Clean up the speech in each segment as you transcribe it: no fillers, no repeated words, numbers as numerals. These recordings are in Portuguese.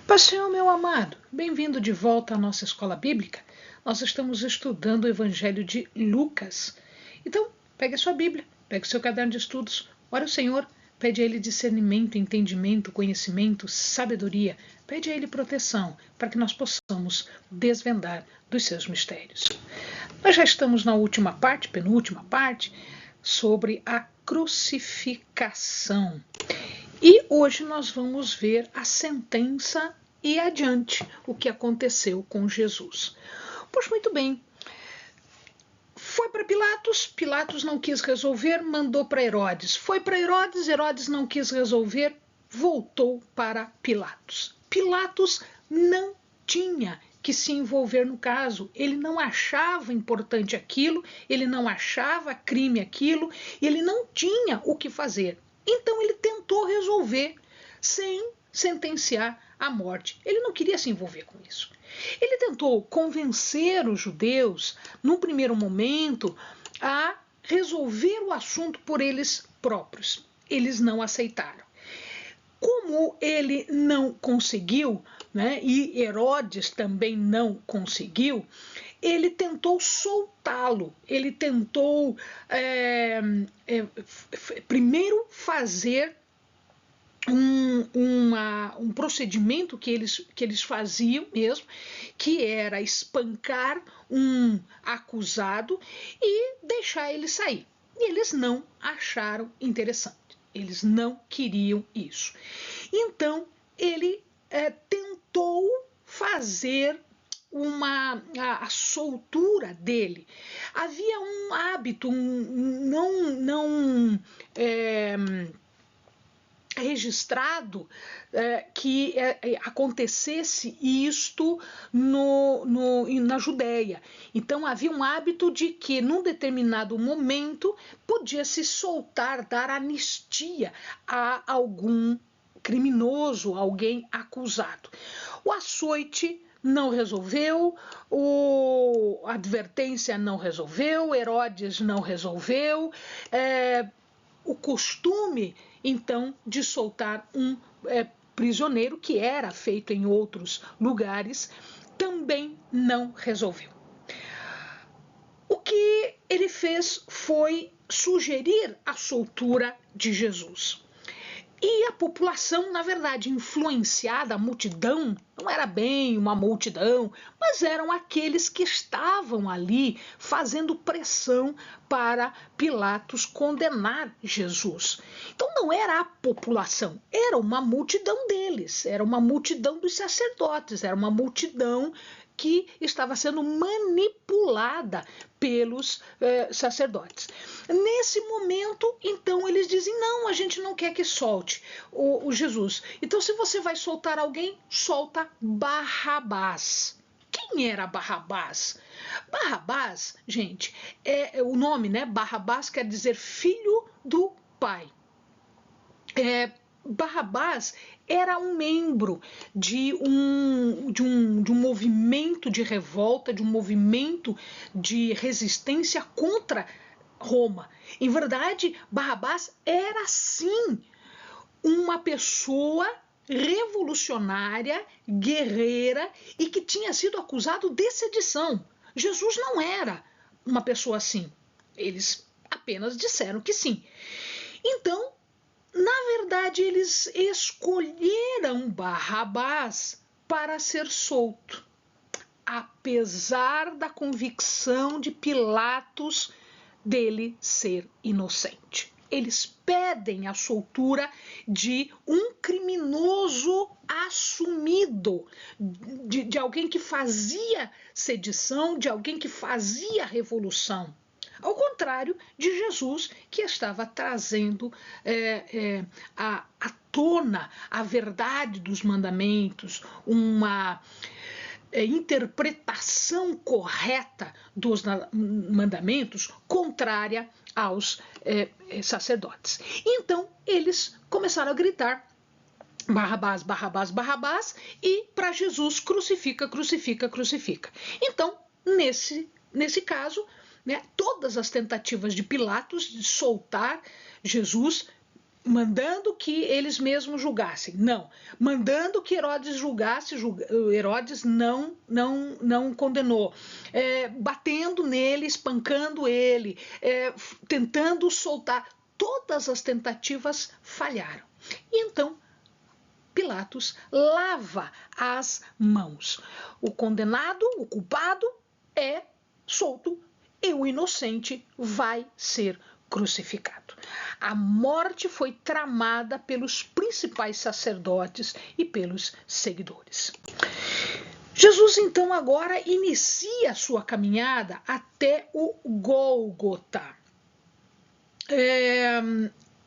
Pai Senhor, meu amado, bem-vindo de volta à nossa escola bíblica. Nós estamos estudando o Evangelho de Lucas. Então, pegue a sua Bíblia, pegue o seu caderno de estudos, ore ao Senhor, pede a Ele discernimento, entendimento, conhecimento, sabedoria, pede a Ele proteção, para que nós possamos desvendar dos seus mistérios. Nós já estamos na última parte, penúltima parte, sobre a crucificação. E hoje nós vamos ver a sentença e adiante o que aconteceu com Jesus. Pois muito bem, foi para Pilatos, Pilatos não quis resolver, mandou para Herodes. Foi para Herodes, Herodes não quis resolver, voltou para Pilatos. Pilatos não tinha que se envolver no caso, ele não achava importante aquilo, ele não achava crime aquilo, ele não tinha o que fazer. Então ele tentou resolver sem sentenciar a morte. Ele não queria se envolver com isso. Ele tentou convencer os judeus, num primeiro momento, a resolver o assunto por eles próprios. Eles não aceitaram. Como ele não conseguiu, né, e Herodes também não conseguiu, ele tentou soltá-lo, ele tentou primeiro fazer um procedimento que eles faziam mesmo, que era espancar um acusado e deixar ele sair. E eles não acharam interessante, eles não queriam isso. Então ele tentou fazer a soltura dele. Havia um hábito não registrado que acontecesse isto na Judéia. Então havia um hábito de que num determinado momento podia se soltar, dar anistia a algum criminoso, alguém acusado. O açoite não resolveu, a advertência não resolveu, Herodes não resolveu, o costume, então, de soltar um prisioneiro, que era feito em outros lugares, também não resolveu. O que ele fez foi sugerir a soltura de Jesus. E a população, na verdade, influenciada, a multidão, não era bem uma multidão, mas eram aqueles que estavam ali fazendo pressão para Pilatos condenar Jesus. Então não era a população, era uma multidão deles, era uma multidão dos sacerdotes, era uma multidão que estava sendo manipulada pelos sacerdotes. Nesse momento, então, eles dizem, não, a gente não quer que solte o Jesus. Então, se você vai soltar alguém, solta Barrabás. Quem era Barrabás? Barrabás, gente, o nome, né? Barrabás quer dizer filho do pai. Barrabás era um membro de um movimento de revolta, de um movimento de resistência contra Roma. Em verdade, Barrabás era sim uma pessoa revolucionária, guerreira e que tinha sido acusado de sedição. Jesus não era uma pessoa assim. Eles apenas disseram que sim. Então, na verdade, eles escolheram Barrabás para ser solto, apesar da convicção de Pilatos dele ser inocente. Eles pedem a soltura de um criminoso assumido, de alguém que fazia sedição, de alguém que fazia revolução. Ao contrário de Jesus, que estava trazendo à tona a verdade dos mandamentos, uma interpretação correta dos mandamentos contrária aos sacerdotes. Então, eles começaram a gritar Barrabás, Barrabás, Barrabás, e para Jesus, crucifica, crucifica, crucifica. Então, nesse caso, né, todas as tentativas de Pilatos de soltar Jesus mandando que eles mesmos julgassem. Não. Mandando que Herodes julgasse, Herodes não condenou. Batendo nele, espancando ele, tentando soltar. Todas as tentativas falharam. E então Pilatos lava as mãos. O condenado, o culpado, é solto e o inocente vai ser crucificado. A morte foi tramada pelos principais sacerdotes e pelos seguidores. Jesus, então, agora inicia a sua caminhada até o Gólgota.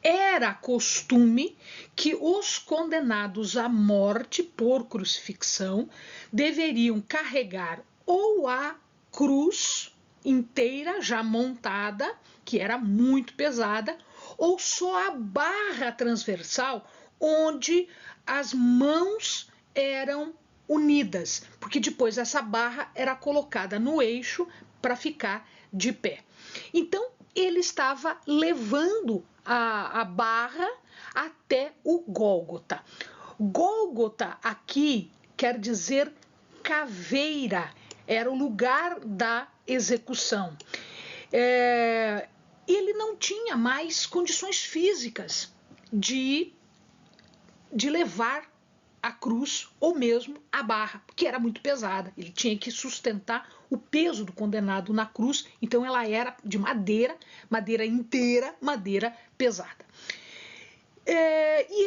Era costume que os condenados à morte por crucifixão deveriam carregar ou a cruz inteira já montada, que era muito pesada, ou só a barra transversal onde as mãos eram unidas, porque depois essa barra era colocada no eixo para ficar de pé. Então ele estava levando a barra até o Gólgota. Gólgota aqui quer dizer caveira, era o lugar da execução. Ele não tinha mais condições físicas de levar a cruz ou mesmo a barra, porque era muito pesada. Ele tinha que sustentar o peso do condenado na cruz, então ela era de madeira, madeira inteira, madeira pesada. E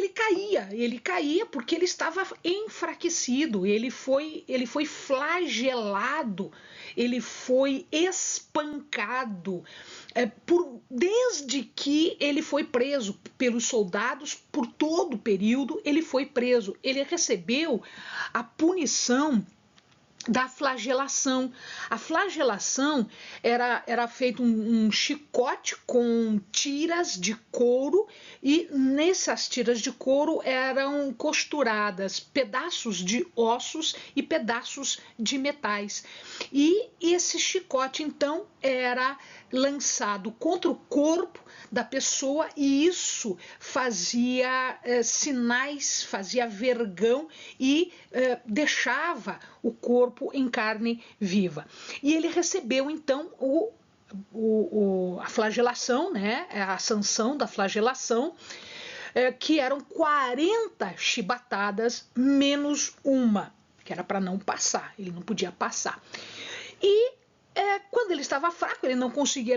ele caía porque ele estava enfraquecido, ele foi flagelado, ele foi espancado, desde que ele foi preso pelos soldados, por todo o período ele foi preso. Ele recebeu a punição da flagelação. A flagelação era feito um chicote com tiras de couro e nessas tiras de couro eram costuradas pedaços de ossos e pedaços de metais. E esse chicote então era lançado contra o corpo da pessoa e isso fazia sinais, fazia vergão e deixava o corpo em carne viva. E ele recebeu então a flagelação, né, a sanção da flagelação, que eram 40 chibatadas menos uma, que era para não passar, ele não podia passar. E quando ele estava fraco, ele não conseguia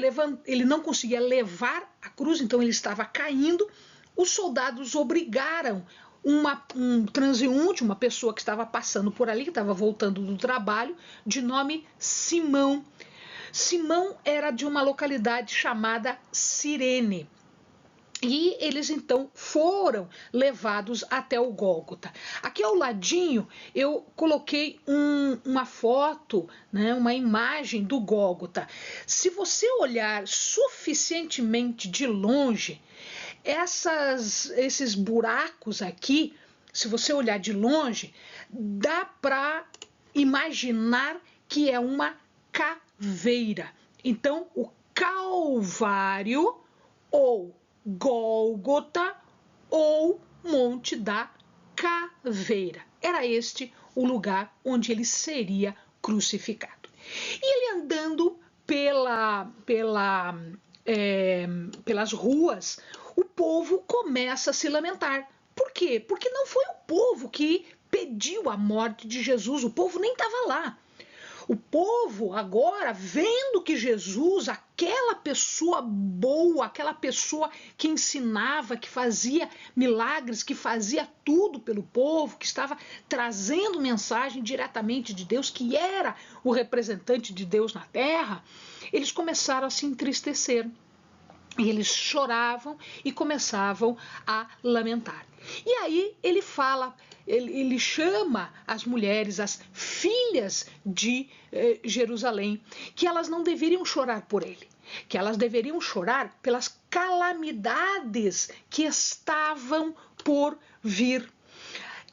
levar a cruz, então ele estava caindo. Os soldados obrigaram um transeunte, uma pessoa que estava passando por ali, que estava voltando do trabalho, de nome Simão. Simão era de uma localidade chamada Cirene. E eles então foram levados até o Gólgota. Aqui ao ladinho eu coloquei uma foto, né, uma imagem do Gólgota. Se você olhar suficientemente de longe, esses buracos aqui, se você olhar de longe, dá para imaginar que é uma caveira. Então, o Calvário ou Gólgota ou Monte da Caveira. Era este o lugar onde ele seria crucificado. E ele andando pelas ruas, o povo começa a se lamentar. Por quê? Porque não foi o povo que pediu a morte de Jesus, o povo nem estava lá. O povo agora, vendo que Jesus, aquela pessoa boa, aquela pessoa que ensinava, que fazia milagres, que fazia tudo pelo povo, que estava trazendo mensagem diretamente de Deus, que era o representante de Deus na terra, eles começaram a se entristecer. E eles choravam e começavam a lamentar. E aí ele fala, ele chama as mulheres, as filhas de Jerusalém, que elas não deveriam chorar por ele, que elas deveriam chorar pelas calamidades que estavam por vir.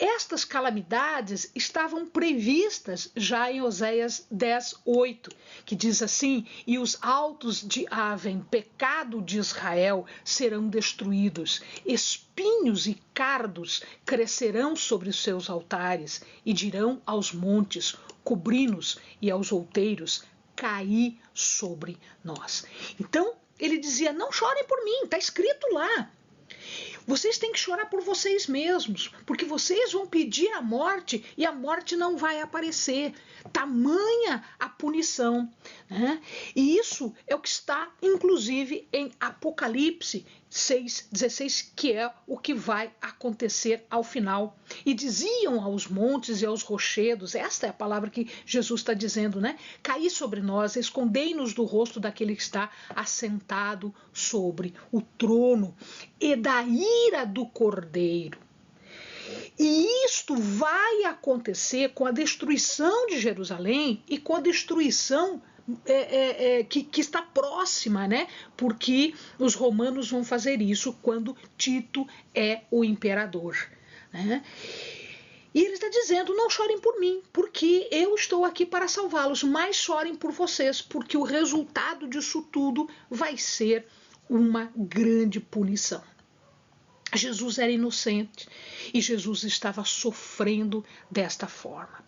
Estas calamidades estavam previstas já em Oséias 10:8, que diz assim: e os altos de Aven, pecado de Israel, serão destruídos, espinhos e cardos crescerão sobre os seus altares, e dirão aos montes, cobri-nos, e aos outeiros, caí sobre nós. Então, ele dizia, não chorem por mim, está escrito lá. Vocês têm que chorar por vocês mesmos, porque vocês vão pedir a morte e a morte não vai aparecer. Tamanha a punição, né? E isso é o que está, inclusive, em Apocalipse 6:16, que é o que vai acontecer ao final. E diziam aos montes e aos rochedos, esta é a palavra que Jesus está dizendo, né? Caí sobre nós, escondei-nos do rosto daquele que está assentado sobre o trono e da ira do Cordeiro. E isto vai acontecer com a destruição de Jerusalém e com a destruição que está próxima, né? Porque os romanos vão fazer isso quando Tito é o imperador, né? E ele está dizendo, não chorem por mim, porque eu estou aqui para salvá-los, mas chorem por vocês, porque o resultado disso tudo vai ser uma grande punição. Jesus era inocente e Jesus estava sofrendo desta forma.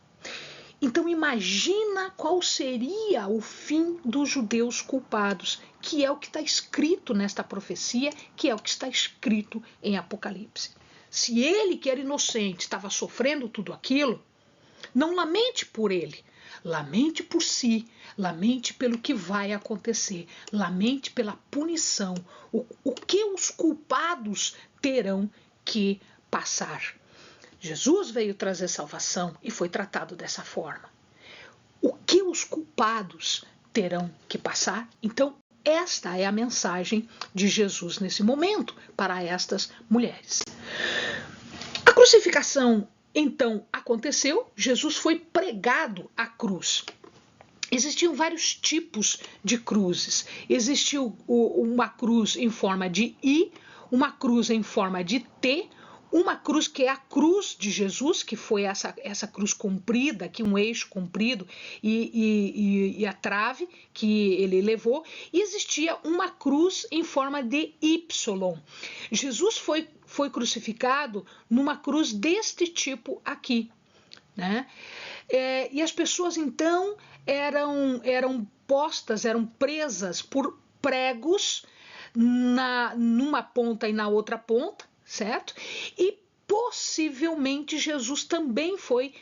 Então imagina qual seria o fim dos judeus culpados, que é o que está escrito nesta profecia, que é o que está escrito em Apocalipse. Se ele, que era inocente, estava sofrendo tudo aquilo, não lamente por ele, lamente por si, lamente pelo que vai acontecer, lamente pela punição, o que os culpados terão que passar. Jesus veio trazer salvação e foi tratado dessa forma. O que os culpados terão que passar? Então, esta é a mensagem de Jesus nesse momento para estas mulheres. A crucificação, então, aconteceu, Jesus foi pregado à cruz. Existiam vários tipos de cruzes. Existiu uma cruz em forma de I, uma cruz em forma de T, uma cruz que é a cruz de Jesus, que foi essa cruz comprida, aqui um eixo comprido e a trave que ele levou, e existia uma cruz em forma de Y. Jesus foi crucificado numa cruz deste tipo aqui, né? E as pessoas então eram postas, eram presas por pregos numa ponta e na outra ponta, certo? E possivelmente Jesus também foi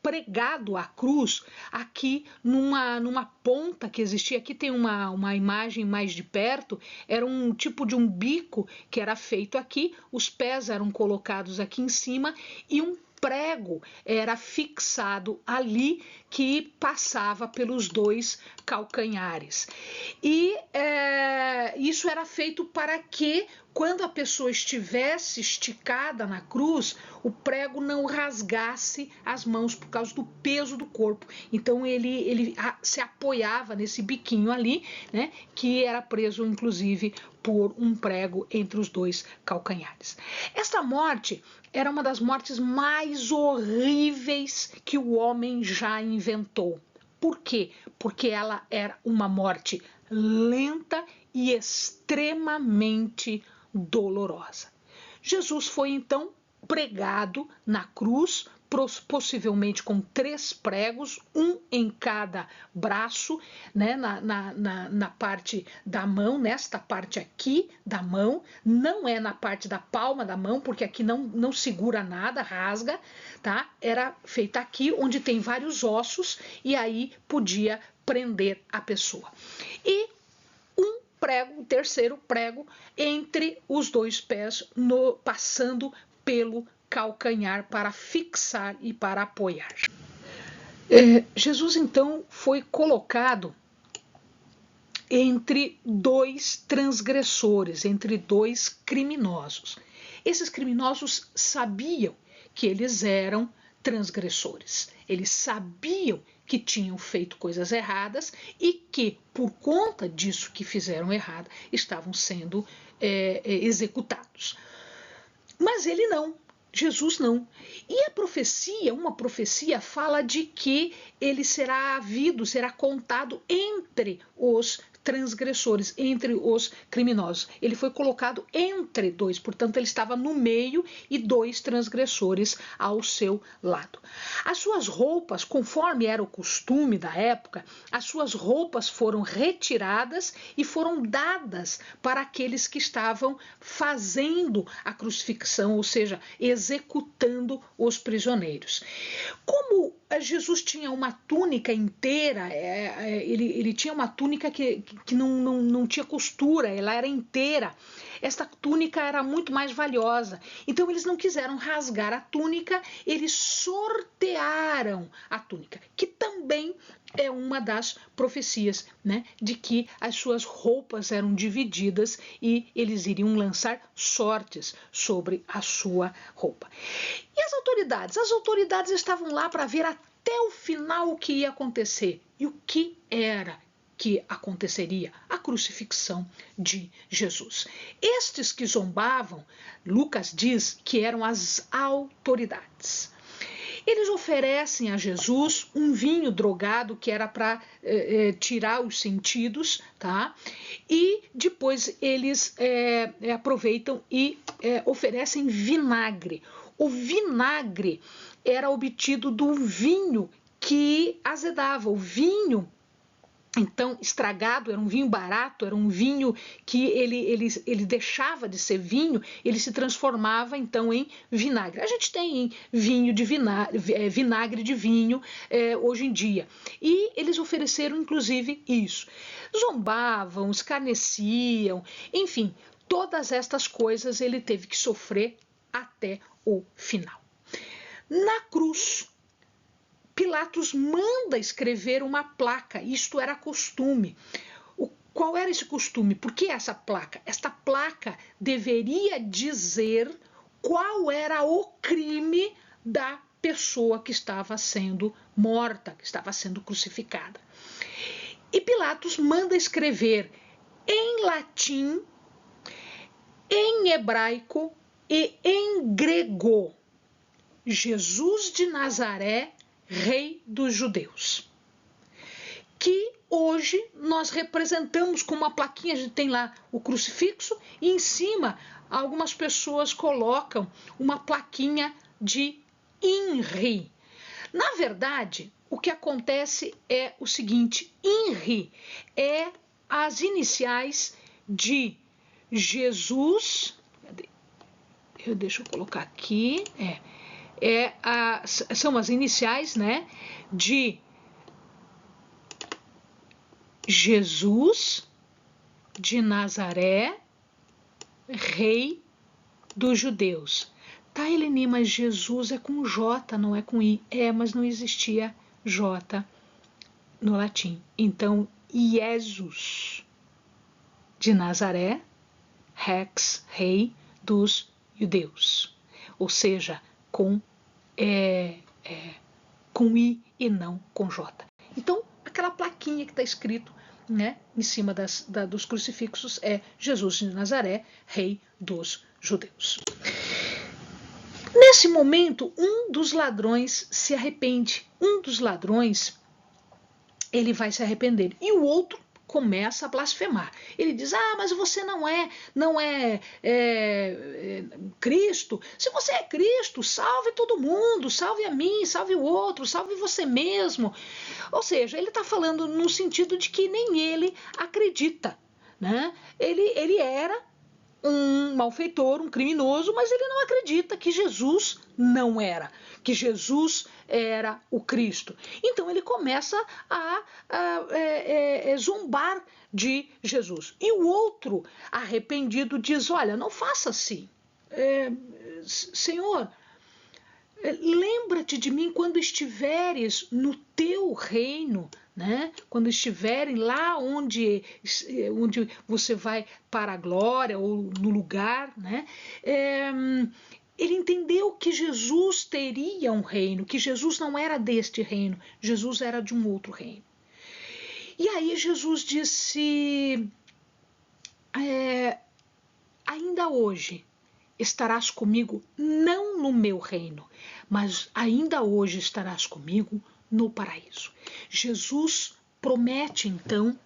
pregado à cruz aqui numa ponta que existia. Aqui tem uma imagem mais de perto, era um tipo de um bico que era feito aqui, os pés eram colocados aqui em cima e um prego era fixado ali que passava pelos dois calcanhares. E isso era feito para que, quando a pessoa estivesse esticada na cruz, o prego não rasgasse as mãos por causa do peso do corpo. Então ele se apoiava nesse biquinho ali, né, que era preso inclusive por um prego entre os dois calcanhares. Esta morte era uma das mortes mais horríveis que o homem já inventou. Por quê? Porque ela era uma morte lenta e extremamente dolorosa. Jesus foi então pregado na cruz, possivelmente com 3 pregos, um em cada braço, né, na parte da mão, nesta parte aqui da mão, não é na parte da palma da mão, porque aqui não segura nada, rasga, tá? Era feita aqui, onde tem vários ossos, e aí podia prender a pessoa. E o terceiro prego entre os 2 pés, passando pelo calcanhar para fixar e para apoiar. Jesus então foi colocado entre 2 transgressores, entre 2 criminosos. Esses criminosos sabiam que eles eram transgressores. Eles sabiam que tinham feito coisas erradas e que, por conta disso que fizeram errado, estavam sendo executados. Mas ele não. Jesus não. E a profecia, uma profecia, fala de que ele será havido, será contado entre os transgressores, entre os criminosos. Ele foi colocado entre dois, portanto, ele estava no meio e dois transgressores ao seu lado. As suas roupas, conforme era o costume da época, as suas roupas foram retiradas e foram dadas para aqueles que estavam fazendo a crucifixão, ou seja, executando os prisioneiros. Como Jesus tinha uma túnica inteira, ele tinha uma túnica que não tinha costura, ela era inteira. Esta túnica era muito mais valiosa. Então eles não quiseram rasgar a túnica, eles sortearam a túnica, que também é uma das profecias, né, de que as suas roupas eram divididas e eles iriam lançar sortes sobre a sua roupa. E as autoridades? As autoridades estavam lá para ver até o final o que ia acontecer. E o que era que aconteceria? A crucifixão de Jesus. Estes que zombavam, Lucas diz que eram as autoridades. Eles oferecem a Jesus um vinho drogado que era para tirar os sentidos, tá? E depois eles aproveitam e oferecem vinagre. O vinagre era obtido do vinho que azedava. O vinho, então, estragado, era um vinho barato, era um vinho que ele deixava de ser vinho, ele se transformava então em vinagre. A gente tem vinho de vinagre de vinho hoje em dia. E eles ofereceram inclusive isso. Zombavam, escarneciam, enfim, todas estas coisas ele teve que sofrer até o final. Na cruz, Pilatos manda escrever uma placa, isto era costume. Qual era esse costume? Por que essa placa? Esta placa deveria dizer qual era o crime da pessoa que estava sendo morta, que estava sendo crucificada. E Pilatos manda escrever em latim, em hebraico e em grego: Jesus de Nazaré, Rei dos Judeus. Que hoje nós representamos com uma plaquinha, a gente tem lá o crucifixo e em cima algumas pessoas colocam uma plaquinha de INRI. Na verdade, o que acontece é o seguinte: INRI é as iniciais de Jesus. Deixa eu colocar aqui. São as iniciais, né, de Jesus de Nazaré, Rei dos Judeus. Tá, Eleni, mas Jesus é com J, não é com I. Mas não existia J no latim. Então, Jesus de Nazaré, Rex, Rei dos Judeus. Ou seja, com I e não com J. Então, aquela plaquinha que está escrito, né, em cima dos crucifixos é Jesus de Nazaré, Rei dos Judeus. Nesse momento, um dos ladrões se arrepende. Um dos ladrões, ele vai se arrepender. E o outro começa a blasfemar. Ele diz: mas você não é Cristo. Se você é Cristo, salve todo mundo, salve a mim, salve o outro, salve você mesmo. Ou seja, ele está falando no sentido de que nem ele acredita, né? Ele era um malfeitor, um criminoso, mas ele não acredita que Jesus não era, que Jesus era o Cristo. Então ele começa a zombar de Jesus. E o outro, arrependido, diz: olha, não faça assim. Senhor, lembra-te de mim quando estiveres no teu reino, né? Quando estiverem lá onde você vai para a glória ou no lugar, né? Ele entendeu que Jesus teria um reino, que Jesus não era deste reino, Jesus era de um outro reino. E aí Jesus disse: ainda hoje estarás comigo não no meu reino, mas ainda hoje estarás comigo no paraíso. Jesus promete então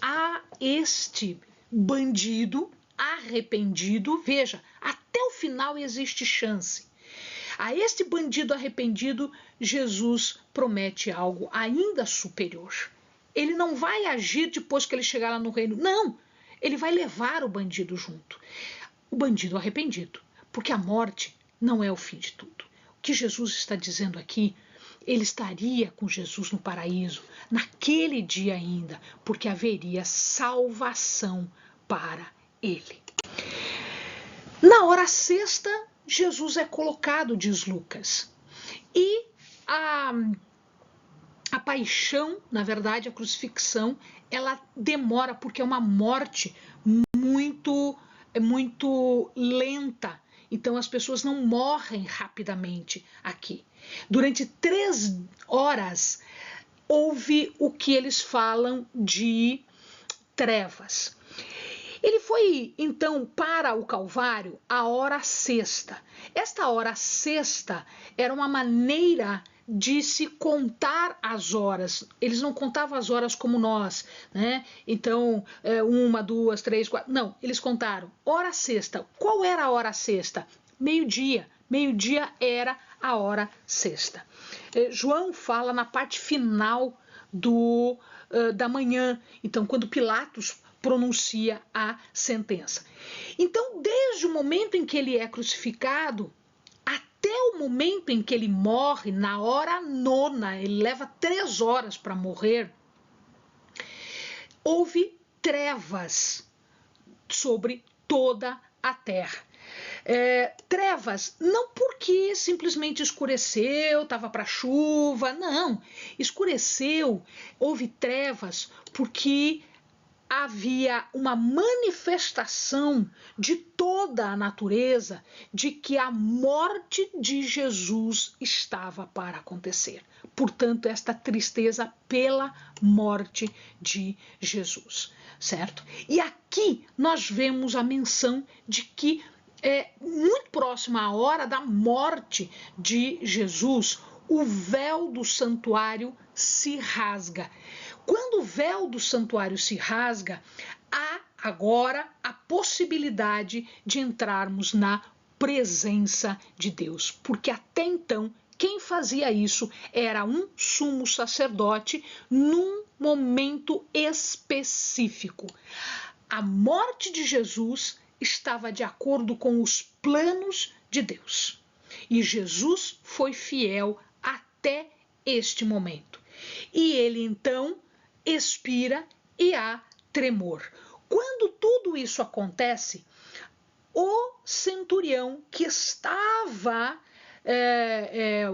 a este bandido arrependido, veja, até o final existe chance. A este bandido arrependido, Jesus promete algo ainda superior. Ele não vai agir depois que ele chegar lá no reino, não. Ele vai levar o bandido junto. O bandido arrependido, porque a morte não é o fim de tudo. O que Jesus está dizendo aqui, ele estaria com Jesus no paraíso, naquele dia ainda, porque haveria salvação para ele. Na hora sexta, Jesus é colocado, diz Lucas, e a paixão, na verdade, a crucifixão, ela demora, porque é uma morte muito lenta. Então as pessoas não morrem rapidamente aqui. Durante 3 horas houve o que eles falam de trevas. Ele foi, então, para o Calvário a hora sexta. Esta hora sexta era uma maneira de se contar as horas. Eles não contavam as horas como nós, né? Então, 1, 2, 3, 4. Não, eles contaram hora sexta. Qual era a hora sexta? Meio-dia. Meio-dia era a hora sexta. João fala na parte final da manhã. Então, quando Pilatos pronuncia a sentença. Então, desde o momento em que ele é crucificado até o momento em que ele morre, na hora nona, ele leva 3 horas para morrer, houve trevas sobre toda a terra. Trevas, não porque simplesmente escureceu, estava para chuva, não. Escureceu, houve trevas porque havia uma manifestação de toda a natureza de que a morte de Jesus estava para acontecer. Portanto, esta tristeza pela morte de Jesus, certo? E aqui nós vemos a menção de que muito próxima à hora da morte de Jesus, o véu do santuário se rasga. Quando o véu do santuário se rasga, há agora a possibilidade de entrarmos na presença de Deus, porque até então quem fazia isso era um sumo sacerdote num momento específico. A morte de Jesus estava de acordo com os planos de Deus. E Jesus foi fiel até este momento. E ele então expira e há tremor. Quando tudo isso acontece, o centurião que estava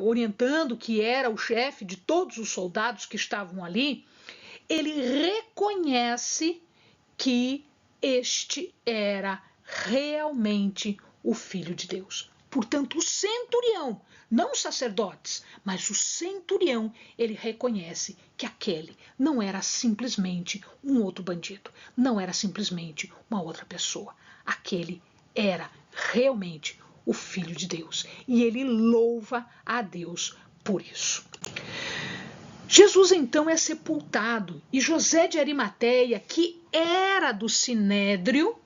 orientando, que era o chefe de todos os soldados que estavam ali, ele reconhece que este era realmente o Filho de Deus. Portanto, o centurião, não os sacerdotes, mas o centurião, ele reconhece que aquele não era simplesmente um outro bandido, não era simplesmente uma outra pessoa. Aquele era realmente o Filho de Deus. E ele louva a Deus por isso. Jesus então é sepultado e José de Arimateia, que era do Sinédrio,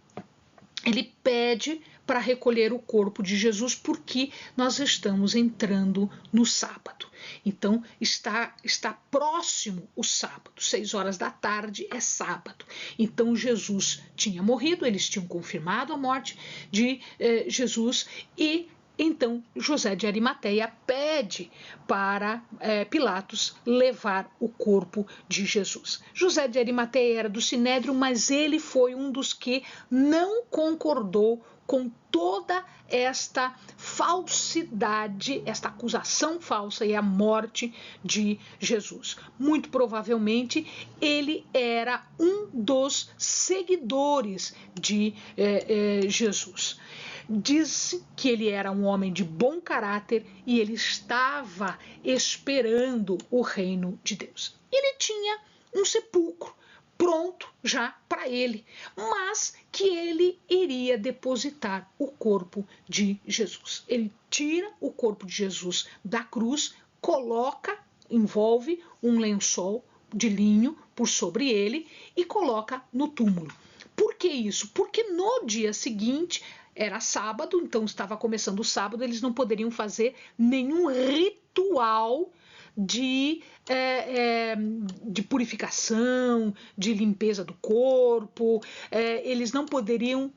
ele pede para recolher o corpo de Jesus, porque nós estamos entrando no sábado. Então, está próximo o sábado, 6 horas da tarde é sábado. Então, Jesus tinha morrido, eles tinham confirmado a morte de Jesus, e então José de Arimateia pede para Pilatos levar o corpo de Jesus. José de Arimateia era do Sinédrio, mas ele foi um dos que não concordou com toda esta falsidade, esta acusação falsa e a morte de Jesus. Muito provavelmente ele era um dos seguidores de Jesus. Diz que ele era um homem de bom caráter e ele estava esperando o reino de Deus. Ele tinha um sepulcro pronto já para ele, mas que ele iria depositar o corpo de Jesus. Ele tira o corpo de Jesus da cruz, coloca, envolve um lençol de linho por sobre ele e coloca no túmulo. Por que isso? Porque no dia seguinte era sábado, então estava começando o sábado, eles não poderiam fazer nenhum ritual de purificação, de limpeza do corpo, eles não poderiam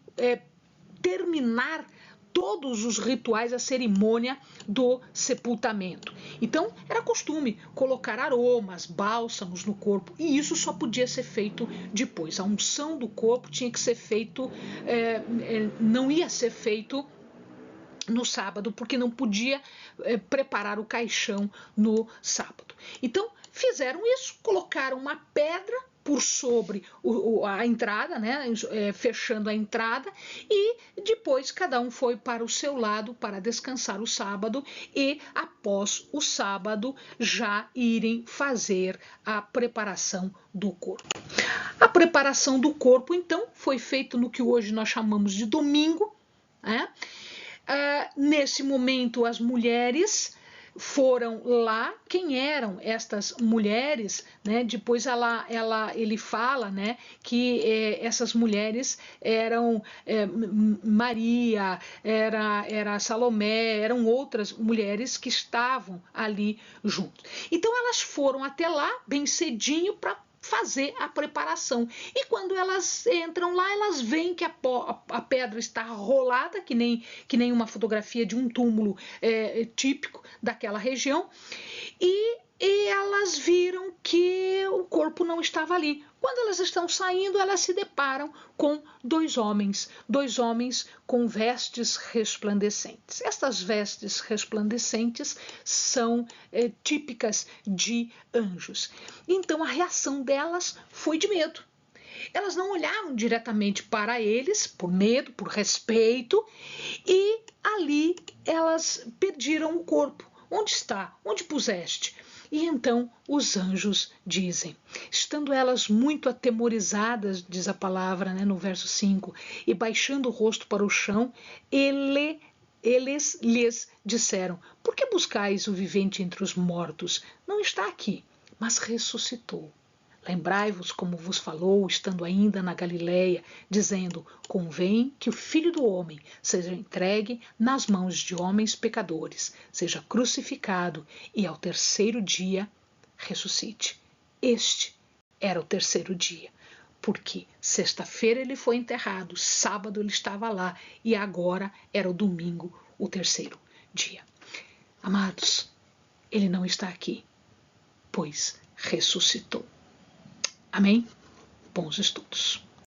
terminar todos os rituais, a cerimônia do sepultamento. Então, era costume colocar aromas, bálsamos no corpo, e isso só podia ser feito depois. A unção do corpo tinha que ser feito, não ia ser feito no sábado, porque não podia preparar o caixão no sábado. Então, fizeram isso, colocaram uma pedra por sobre a entrada, né, fechando a entrada, e depois cada um foi para o seu lado para descansar o sábado e após o sábado já irem fazer a preparação do corpo. A preparação do corpo, então, foi feita no que hoje nós chamamos de domingo, né? Nesse momento, as mulheres foram lá. Quem eram estas mulheres? Né? Depois ele fala, né, que essas mulheres eram Maria, era Salomé, eram outras mulheres que estavam ali junto. Então elas foram até lá bem cedinho para fazer a preparação. E quando elas entram lá, elas veem que a pedra está rolada, que nem uma fotografia de um túmulo típico daquela região, e elas viram que o corpo não estava ali. Quando elas estão saindo, elas se deparam com dois homens com vestes resplandecentes. Estas vestes resplandecentes são típicas de anjos. Então a reação delas foi de medo. Elas não olharam diretamente para eles, por medo, por respeito, e ali elas pediram o corpo. Onde está? Onde puseste? E então os anjos dizem, estando elas muito atemorizadas, diz a palavra, né, no verso 5, e baixando o rosto para o chão, eles lhes disseram, por que buscais o vivente entre os mortos? Não está aqui, mas ressuscitou. Lembrai-vos como vos falou, estando ainda na Galileia, dizendo, convém que o Filho do Homem seja entregue nas mãos de homens pecadores, seja crucificado e ao terceiro dia ressuscite. Este era o terceiro dia, porque sexta-feira ele foi enterrado, sábado ele estava lá e agora era o domingo, o terceiro dia. Amados, ele não está aqui, pois ressuscitou. Amém? Bons estudos.